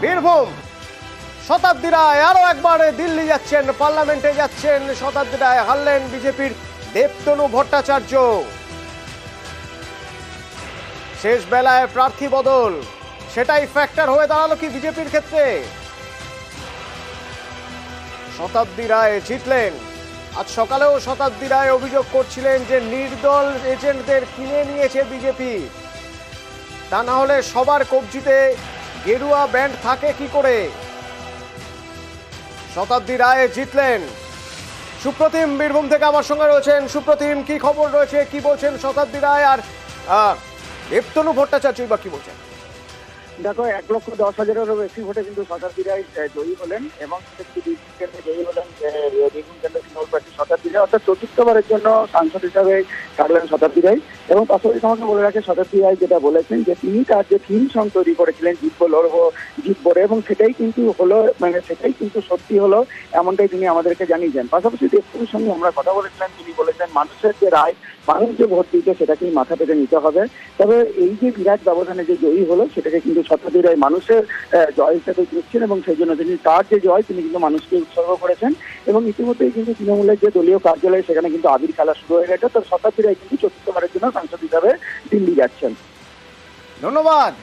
বীরভূম শতাব্দী রায় আরো একবার দিল্লি যাচ্ছেন, পার্লামেন্টে যাচ্ছেন। শতাব্দী রায় হারলেন বিজেপির দেবতনু ভট্টাচার্য। শেষ বেলায় প্রার্থী বদল, সেটাই ফ্যাক্টর হয়ে দাঁড়ালো কি বিজেপির ক্ষেত্রে? শতাব্দী রায় জিতলেন। আজ সকালেও শতাব্দী রায় অভিযোগ করছিলেন যে নির্দল এজেন্টদের কিনে নিয়েছে বিজেপি, তা না হলে সবার কবজিতে গেরুয়া ব্যান্ড থাকে কি করে। শতাব্দী রায় জিতলেন। সুপ্রতিম বীরভূম থেকে আমার সঙ্গে রয়েছেন। সুপ্রতিম, কি খবর রয়েছে, কি বলছেন শতাব্দী রায় আর দেবতনু ভট্টাচার্য বা কি বলছেন? দেখো, 1,10,000-এরও বেশি ভোটে কিন্তু শতাব্দী রায় জয়ী হলেন এবং জয়ী হলেন বীরভূম কেন্দ্র তৃণমূল প্রার্থী শতাব্দী রায়, অর্থাৎ চতুর্থবারের জন্য সাংসদ হিসাবে থাকলেন শতাব্দী রায়। এবং পাশাপাশি আমাকে বলে রাখে, শতাব্দী রায় যেটা বলেছেন যে তিনি তার যে থিম সং তৈরি করেছিলেন জিতবো লড়বো জিতবো, এবং সেটাই কিন্তু হলো, মানে সেটাই কিন্তু সত্যি হলো, এমনটাই তিনি আমাদেরকে জানিয়েছেন। পাশাপাশি দেবপুরের সঙ্গে আমরা কথা বলেছিলাম, তিনি বলেছেন মানুষের যে রায়, মানুষ যে ভোট দিতে সেটাকেই মাথা পেতে নিতে হবে। তবে এই যে বিরাট ব্যবধানে যে জয়ী হলো সেটাকে কিন্তু শতাব্দী রায় মানুষের জয় হিসেবে দেখছেন এবং সেই জন্য তিনি তার যে জয় তিনি কিন্তু মানুষকে উৎসর্গ করেছেন। এবং ইতিমধ্যেই কিন্তু তৃণমূলের যে দলীয় কার্যালয় সেখানে কিন্তু আবির খেলা শুরু হয়ে গেছে। তো শতাব্দী রায় কিন্তু চতুর্থবারের জন্য সাংসদ হিসাবে দিল্লি যাচ্ছেন। ধন্যবাদ।